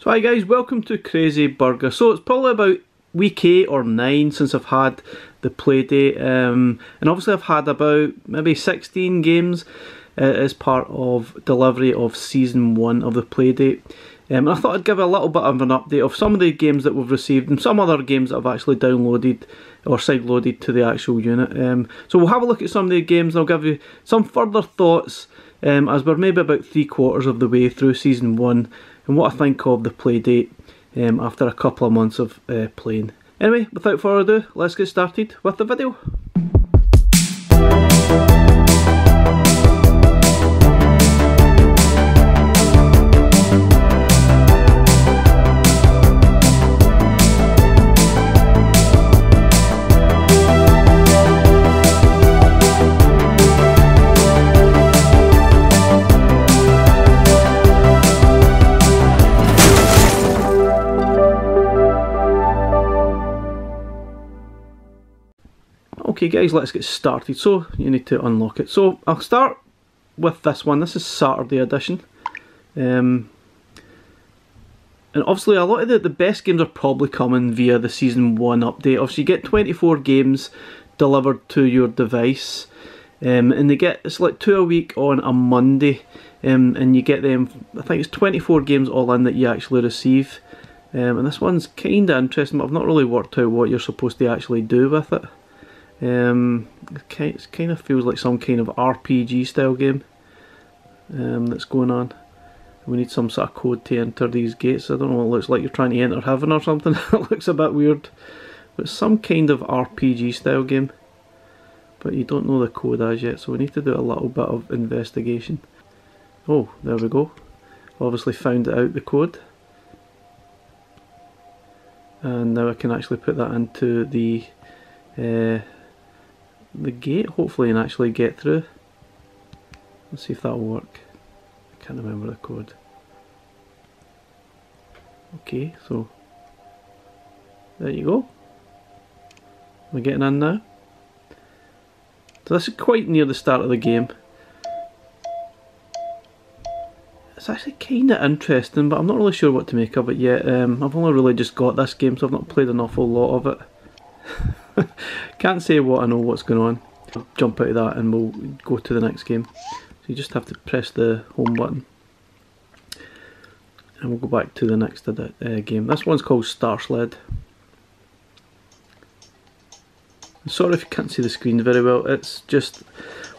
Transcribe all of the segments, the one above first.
So hi guys, welcome to Crazy Burger. So it's probably about week 8 or 9 since I've had the playdate, and obviously I've had about maybe 16 games as part of delivery of season 1 of the playdate. And I thought I'd give a little bit of an update of some of the games that we've received and some other games that I've actually downloaded or side-loaded to the actual unit. So we'll have a look at some of the games and I'll give you some further thoughts as we're maybe about 3/4 of the way through season 1 and what I think of the playdate after a couple of months of playing. Anyway, without further ado, let's get started with the video. Okay guys, let's get started. So you need to unlock it. So I'll start with this one. This is Saturday edition. And obviously a lot of the best games are probably coming via the season 1 update. Obviously you get 24 games delivered to your device. And it's like 2 a week on a Monday. And you get them, I think it's 24 games all in that you actually receive. And this one's kind of interesting, but I've not really worked out what you're supposed to actually do with it. It kind of feels like some kind of RPG style game that's going on. We need some sort of code to enter these gates. I don't know, it looks like you're trying to enter heaven or something. It looks a bit weird, but it's some kind of RPG style game, but you don't know the code as yet, so we need to do a little bit of investigation. Oh, there we go. Obviously found out the code, and now I can actually put that into the gate, hopefully, and actually get through. Let's see if that'll work. I can't remember the code. Okay, so there you go. We're getting in now. So this is quite near the start of the game. It's actually kind of interesting, but I'm not really sure what to make of it yet. I've only really just got this game, so I've not played an awful lot of it. Can't say what I know what's going on. I'll jump out of that and we'll go to the next game. So you just have to press the home button and we'll go back to the next game. This one's called Star Sled. I'm sorry if you can't see the screen very well. It's just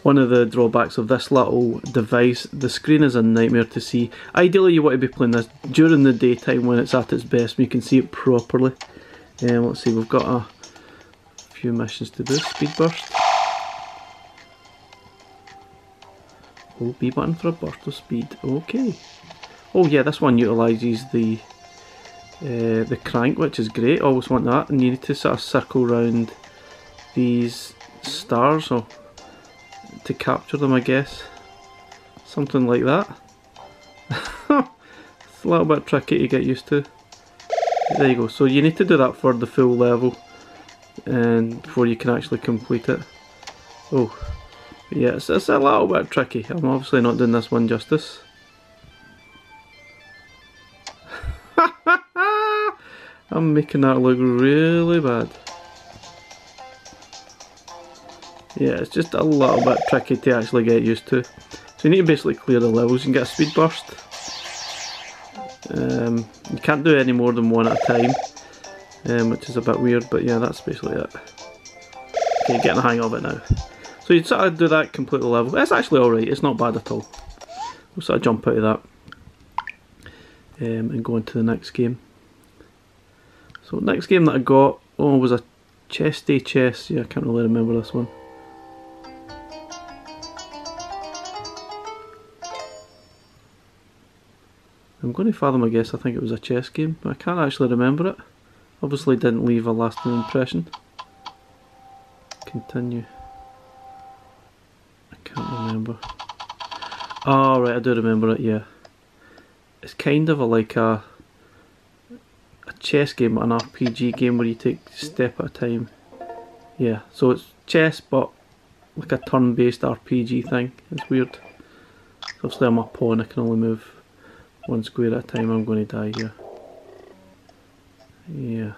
one of the drawbacks of this little device. The screen is a nightmare to see. Ideally you want to be playing this during the daytime when it's at its best and you can see it properly. Let's see, we've got a few missions to do. Speed burst. Oh, B button for a burst of speed. Okay. Oh yeah, this one utilises the crank, which is great. Always want that. And you need to sort of circle around these stars or to capture them, I guess. Something like that. It's a little bit tricky to get used to. There you go. So you need to do that for the full level and before you can actually complete it. Oh, yeah, it's a little bit tricky. I'm obviously not doing this one justice. I'm making that look really bad. Yeah, it's just a little bit tricky to actually get used to. So you need to basically clear the levels and get a speed burst. You can't do any more than one at a time, which is a bit weird, but yeah, that's basically it. Okay, getting the hang of it now. So you sort of do that, complete the level. It's actually alright, it's not bad at all. We'll sort of jump out of that and go into the next game. So next game that I got, was a chess day chess. Yeah, I can't really remember this one. I'm going to fathom a guess. I think it was a chess game, but I can't actually remember it. Obviously didn't leave a lasting impression. Continue. I can't remember. Oh right, I do remember it, yeah. It's kind of like a chess game, an RPG game where you take a step at a time. Yeah, so it's chess but like a turn-based RPG thing. It's weird. Obviously I'm a pawn, I can only move one square at a time. I'm going to die here. Yeah.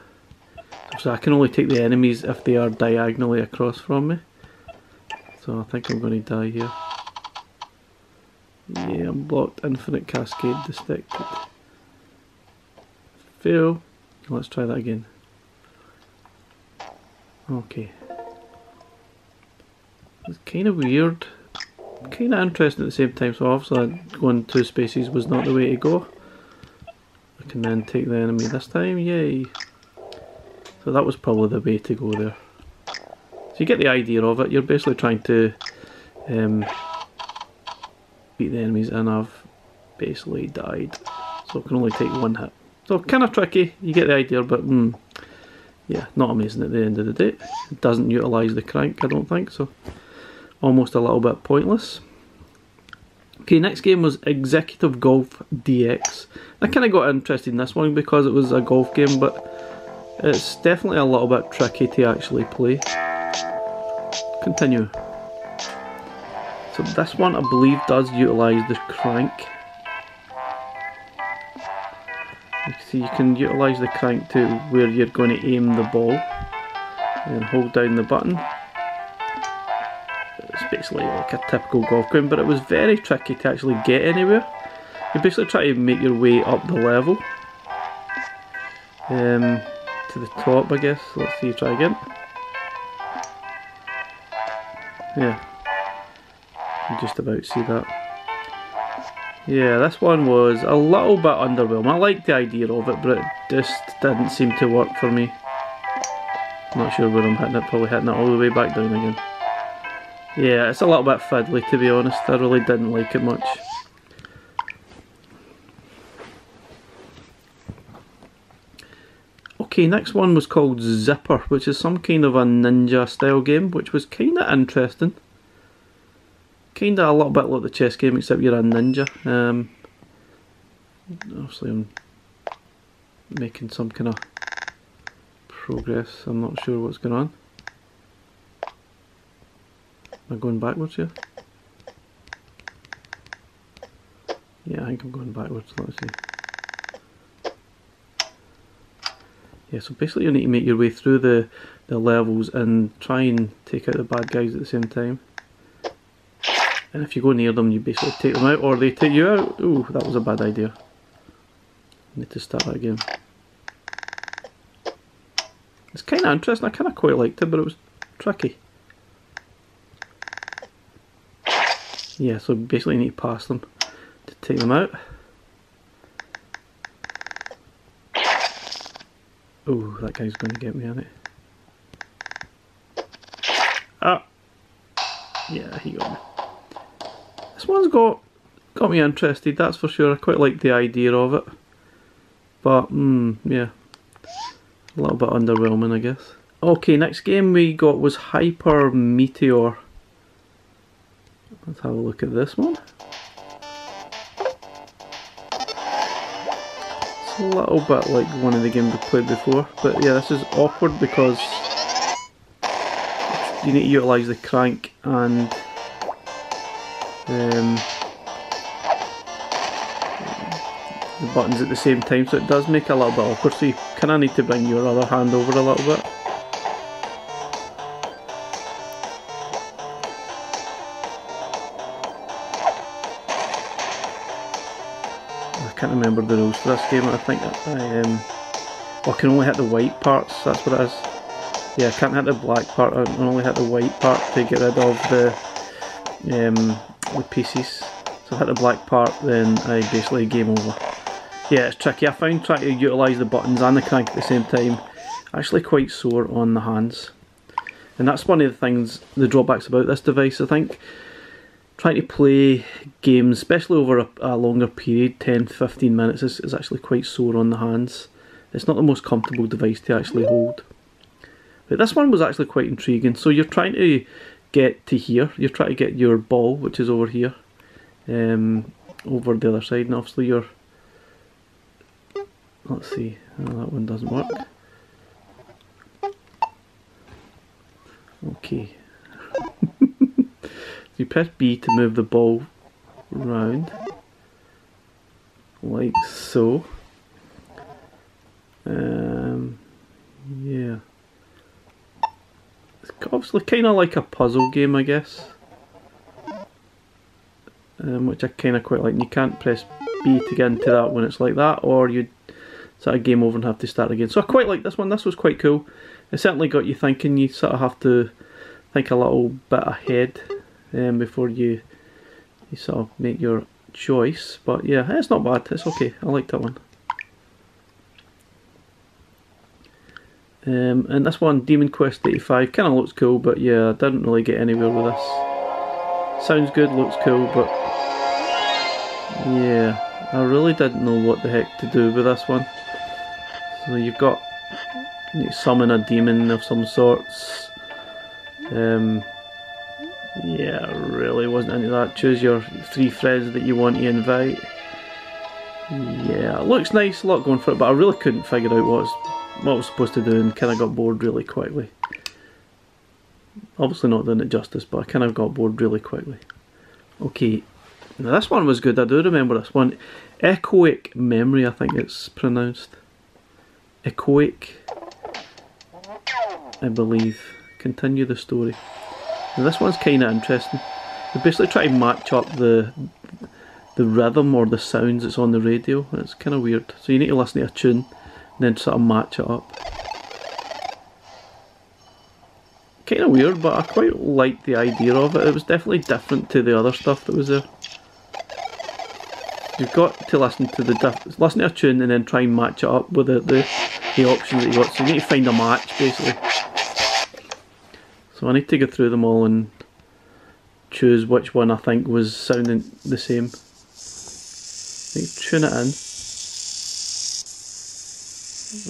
So I can only take the enemies if they are diagonally across from me. So I think I'm going to die here. Yeah, I'm blocked. Infinite cascade detected. Fail. Let's try that again. Okay. It's kind of weird. Kind of interesting at the same time. So obviously going 2 spaces was not the way to go. I can then take the enemy this time. Yay. So that was probably the way to go there. So you get the idea of it. You're basically trying to beat the enemies, and I've basically died. So I can only take 1 hit. So kind of tricky. You get the idea, but yeah, not amazing at the end of the day. It doesn't utilise the crank, I don't think, so almost a little bit pointless. Okay, next game was Executive Golf DX. I kind of got interested in this one because it was a golf game, but it's definitely a little bit tricky to actually play. Continue. So this one I believe does utilise the crank. You see, you can utilise the crank to where you're going to aim the ball and hold down the button. It's basically like a typical golf game, but it was very tricky to actually get anywhere. You basically try to make your way up the level to the top, I guess. Let's see, try again. Yeah, you just about see that. Yeah, this one was a little bit underwhelming. I liked the idea of it, but it just didn't seem to work for me. I'm not sure where I'm hitting it, probably hitting it all the way back down again. Yeah, it's a little bit fiddly, to be honest. I really didn't like it much. Okay, next one was called Zipper, which is some kind of a ninja style game, which was kind of interesting. Kind of a little bit like the chess game, except you're a ninja. Obviously I'm making some kind of progress. I'm not sure what's going on. Am I going backwards here? Yeah, I think I'm going backwards. Let's see. Yeah, so basically you need to make your way through the levels and try and take out the bad guys at the same time. And if you go near them, you basically take them out, or they take you out. Ooh, that was a bad idea. Need to start that again. It's kind of interesting. I kind of quite liked it, but it was tricky. Yeah, so basically you need to pass them to take them out. Ooh, that guy's going to get me, isn't it? Ah! Yeah, he got me. This one's got me interested, that's for sure. I quite like the idea of it. But, yeah. A little bit underwhelming, I guess. Okay, next game we got was Hyper Meteor. Let's have a look at this one. It's a little bit like one of the games we played before. But yeah, this is awkward because you need to utilise the crank and the buttons at the same time, so it does make it a little bit awkward, so you kind of need to bring your other hand over a little bit. I can't remember the rules for this game. I think I can only hit the white parts, that's what it is. Yeah, I can't hit the black part, I can only hit the white part to get rid of the pieces. So I hit the black part, then I basically game over. Yeah, it's tricky. I found trying to utilise the buttons and the crank at the same time actually quite sore on the hands. And that's one of the things, the drawbacks about this device, I think. Trying to play games, especially over a longer period, 10-15 minutes, is actually quite sore on the hands. It's not the most comfortable device to actually hold. But this one was actually quite intriguing. So you're trying to get to here, you're trying to get your ball, which is over here, over the other side, and obviously you're... Let's see, that one doesn't work. Okay. You press B to move the ball round, like so. obviously kind of like a puzzle game, I guess. Which I kind of quite like. And you can't press B to get into that when it's like that, or you'd sort of game over and have to start again. So I quite like this one. This was quite cool. It certainly got you thinking. You sort of have to think a little bit ahead before you sort of make your choice. But yeah, it's not bad. It's okay. I like that one. And this one, Demon Quest 85, kind of looks cool, but yeah, I didn't really get anywhere with this. Sounds good, looks cool, but yeah, I really didn't know what the heck to do with this one. So you need to summon a demon of some sorts. Yeah, I really wasn't into that. Choose your 3 friends that you want to invite. Yeah, it looks nice, a lot going for it, but I really couldn't figure out what I was supposed to do and kind of got bored really quickly. Obviously not doing it justice, but I kind of got bored really quickly. Okay, now this one was good, I do remember this one. Echoic Memory, I think it's pronounced. Echoic, I believe. Continue the story. Now this one's kind of interesting. You basically try to match up the rhythm or the sounds that's on the radio. It's kind of weird. So you need to listen to a tune and then sort of match it up. Kind of weird, but I quite liked the idea of it. It was definitely different to the other stuff that was there. You've got to listen to a tune and then try and match it up with the options that you got. So you need to find a match basically. So I need to go through them all and choose which one I think was sounding the same. Tune it in.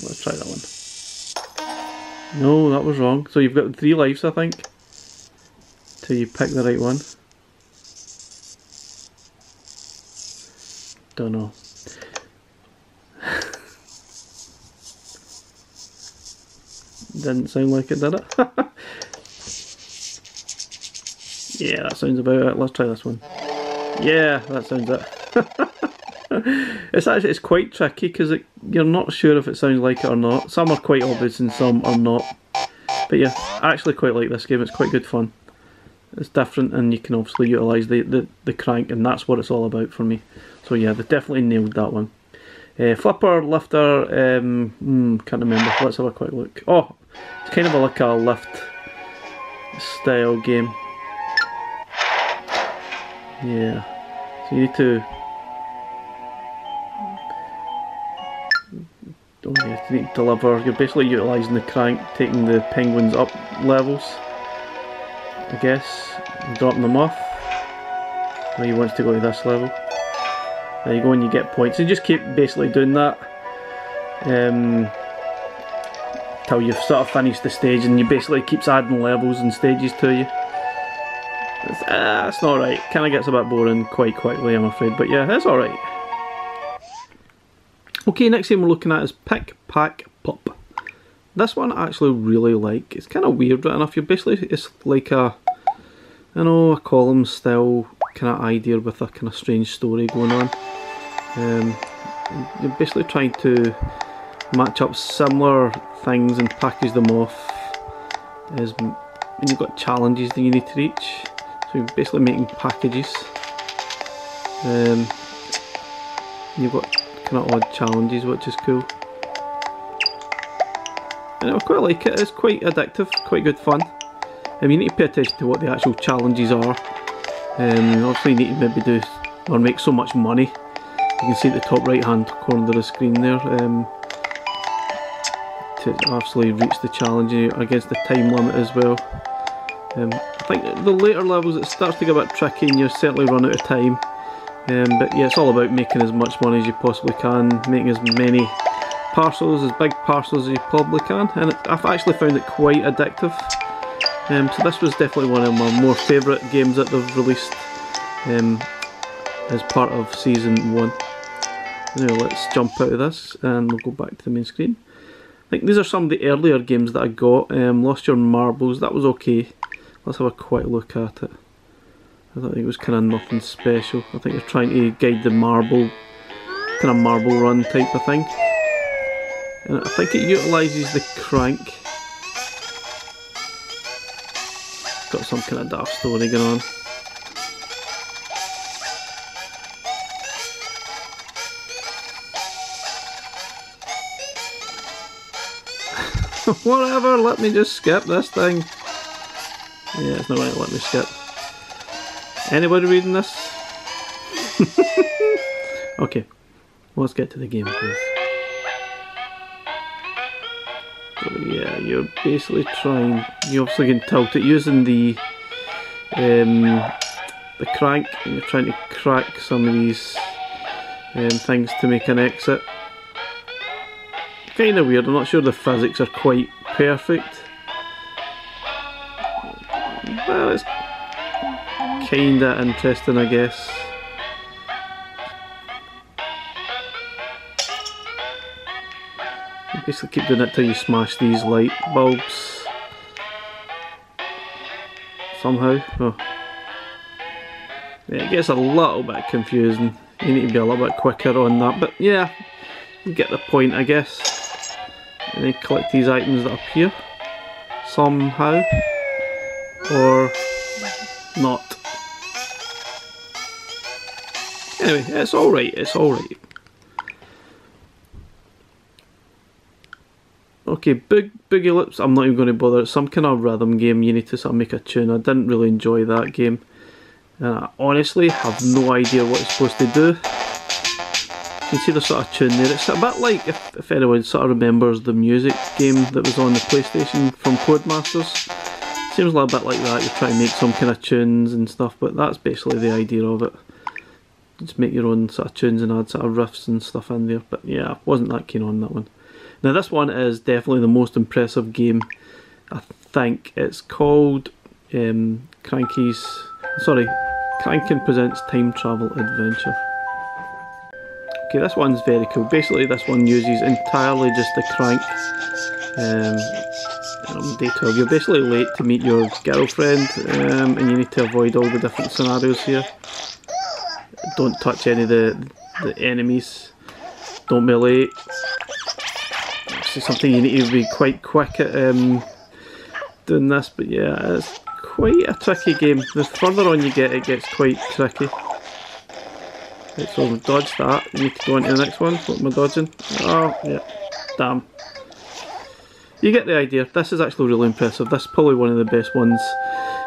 Let's try that one. No, that was wrong. So you've got 3 lives, I think, till you pick the right one. Don't know. Didn't sound like it, did it? Yeah, that sounds about it. Let's try this one. Yeah, that sounds it. It's quite tricky because you're not sure if it sounds like it or not. Some are quite obvious and some are not. But yeah, I actually quite like this game. It's quite good fun. It's different and you can obviously utilise the crank, and that's what it's all about for me. So yeah, they definitely nailed that one. Flipper, lifter, can't remember. Let's have a quick look. Oh, it's kind of like a lift style game. Yeah, so you need to deliver. You're basically utilising the crank, taking the penguins up levels, I guess, and dropping them off. Now he wants to go to this level. There you go, and you get points. And just keep basically doing that till you've sort of finished the stage, and you basically keeps adding levels and stages to you. It's not right. Kind of gets a bit boring quite quickly, I'm afraid. But yeah, it's alright. Okay, next game we're looking at is Pick, Pack, Pop. This one I actually really like. It's kind of weird right enough. It's like a column style kind of idea with a kind of strange story going on. You're basically trying to match up similar things and package them off. And you've got challenges that you need to reach. So you're basically making packages. You've got kind of odd challenges, which is cool. And I quite like it. It's quite addictive, quite good fun. You need to pay attention to what the actual challenges are. Obviously you need to maybe do or make so much money. You can see at the top right hand corner of the screen there, to actually reach the challenge against the time limit as well. I think the later levels it starts to get a bit tricky and you certainly run out of time. But yeah, it's all about making as much money as you possibly can, making as many parcels, as big parcels as you probably can, and I've actually found it quite addictive. So this was definitely one of my more favourite games that they've released as part of Season 1. Now let's jump out of this and we'll go back to the main screen. I think these are some of the earlier games that I got. Lost Your Marbles, that was okay. Let's have a quick look at it. I think it was kind of nothing special. I think you're trying to guide the marble, kind of marble run type of thing. And I think it utilises the crank. got some kind of daft story going on. Whatever, let me just skip this thing. Yeah, it's not going to let me skip. Anybody reading this? Okay, let's get to the game, please. So yeah, you're basically trying, you obviously can tilt it using the crank, and you're trying to crack some of these things to make an exit. Kind of weird, I'm not sure the physics are quite perfect. Well, it's kind of interesting, I guess. You basically keep doing it till you smash these light bulbs. Somehow. Oh. Yeah, it gets a little bit confusing. You need to be a little bit quicker on that, but yeah, you get the point, I guess. And then collect these items that appear somehow, or not. Anyway, it's alright, it's alright. Okay, Boogie Loops, I'm not even going to bother. It's some kind of rhythm game, you need to sort of make a tune. I didn't really enjoy that game. And I honestly have no idea what it's supposed to do. You can see the sort of tune there. It's a bit like, if anyone sort of remembers the music game that was on the PlayStation from Codemasters. Seems a little bit like that, you try to make some kind of tunes and stuff, but that's basically the idea of it. Just make your own sort of tunes and add sort of riffs and stuff in there, but yeah, I wasn't that keen on that one. Now this one is definitely the most impressive game. I think it's called Crankin Presents Time Travel Adventure. Okay, this one's very cool. Basically this one uses entirely just the crank. On day 12 you're basically late to meet your girlfriend, and you need to avoid all the different scenarios here. Don't touch any of the enemies. Don't be late. It's something you need to be quite quick at doing this, but yeah, it's quite a tricky game. The further on you get, it gets quite tricky. Right, so we've dodged that. You need to go on to the next one. What am I dodging? Oh, yeah. Damn. You get the idea. This is actually really impressive. This is probably one of the best ones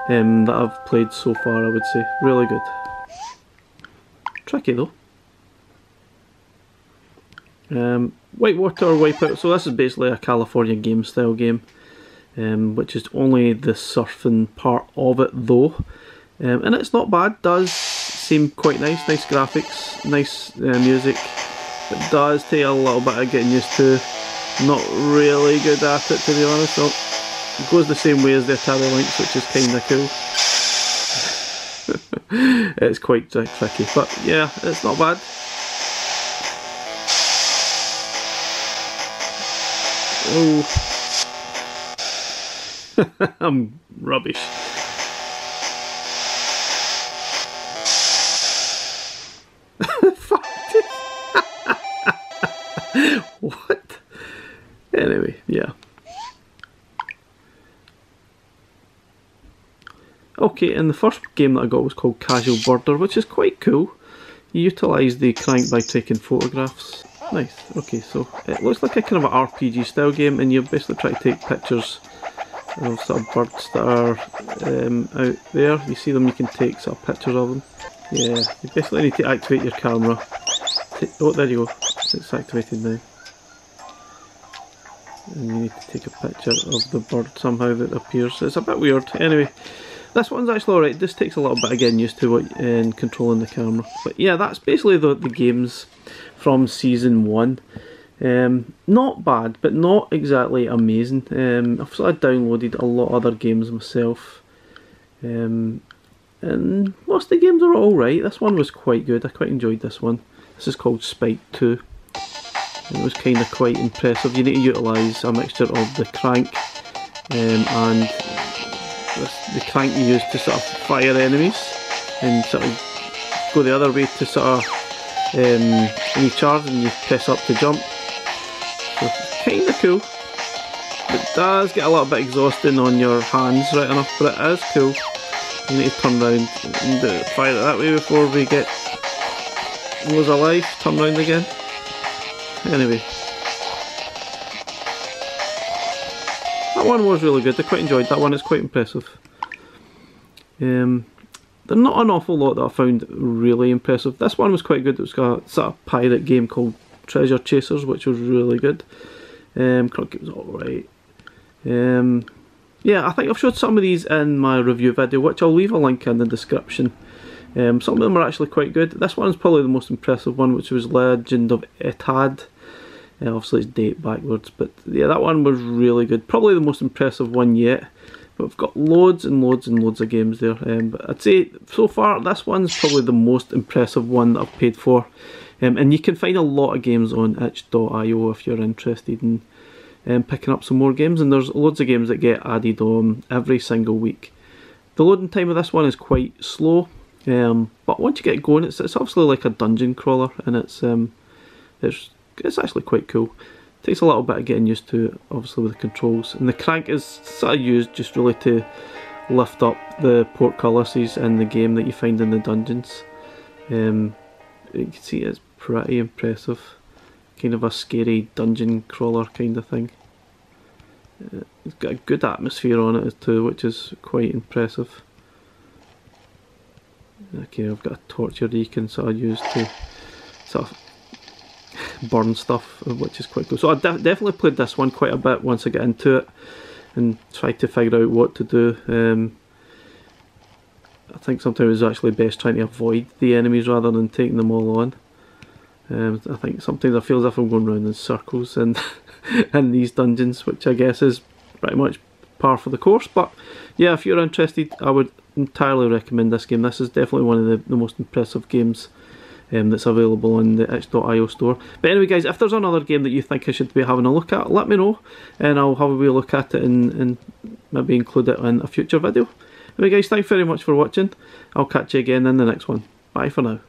that I've played so far, I would say. Really good. Tricky though. Whitewater Wipeout. So this is basically a California game style game, which is only the surfing part of it though. And it's not bad. Does seem quite nice. Nice graphics, nice music. It does take a little bit of getting used to. Not really good at it, to be honest. So it goes the same way as the Atari Lynx, which is kind of cool. It's quite tricky, but yeah, it's not bad. Oh, I'm rubbish. What? Anyway, yeah. Okay, and the first game that I got was called Casual Border, which is quite cool. You utilise the crank by taking photographs. Nice. Okay, so it looks like a kind of an RPG style game, and you basically try to take pictures of sort of birds that are out there. You see them, you can take sort of pictures of them. Yeah, you basically need to activate your camera. Oh, there you go. It's activated now. And you need to take a picture of the bird somehow that appears. It's a bit weird. Anyway, this one's actually alright. This takes a little bit of getting used to and controlling the camera. But yeah, that's basically the games from Season 1. Not bad, but not exactly amazing. I've sort of downloaded a lot of other games myself. And most of the games are alright. This one was quite good. I quite enjoyed this one. This is called Spike 2. And it was kind of quite impressive. You need to utilise a mixture of the crank and the crank you use to sort of fire enemies, and sort of go the other way to sort of when you charge and you press up to jump. So kind of cool. It does get a little bit exhausting on your hands, right enough, but it is cool. You need to turn around and fire it that way before we get loads of life. Turn around again. Anyway. That one was really good. I quite enjoyed that one. It's quite impressive. There's not an awful lot that I found really impressive. This one was quite good. It was got a sort of pirate game called Treasure Chasers, which was really good. Crockett was alright. Yeah, I think I've showed some of these in my review video, which I'll leave a link in the description. Some of them are actually quite good. This one's probably the most impressive one, which was Legend of Etad. Obviously it's date backwards, but yeah, that one was really good. Probably the most impressive one yet. But we've got loads and loads and loads of games there. But I'd say so far this one's probably the most impressive one that I've paid for. And you can find a lot of games on itch.io if you're interested in picking up some more games. And there's loads of games that get added on every single week. The loading time of this one is quite slow. But once you get going, it's obviously like a dungeon crawler, and it's actually quite cool. Takes a little bit of getting used to, obviously, with the controls. And the crank is sort of used just really to lift up the portcullises in the game that you find in the dungeons. You can see it's pretty impressive. Kind of a scary dungeon crawler kind of thing. It's got a good atmosphere on it too, which is quite impressive. Okay, I've got a torch here that you can sort of use to sort of burn stuff, which is quite cool. So I definitely played this one quite a bit once I get into it and tried to figure out what to do. I think sometimes it's actually best trying to avoid the enemies rather than taking them all on. I think sometimes I feel as if I'm going round in circles in these dungeons, which I guess is pretty much par for the course. But yeah, if you're interested, I would entirely recommend this game. This is definitely one of the most impressive games that's available on the itch.io store. But anyway guys, if there's another game that you think I should be having a look at, let me know and I'll have a wee look at it and maybe include it in a future video. Anyway guys, thanks very much for watching. I'll catch you again in the next one. Bye for now.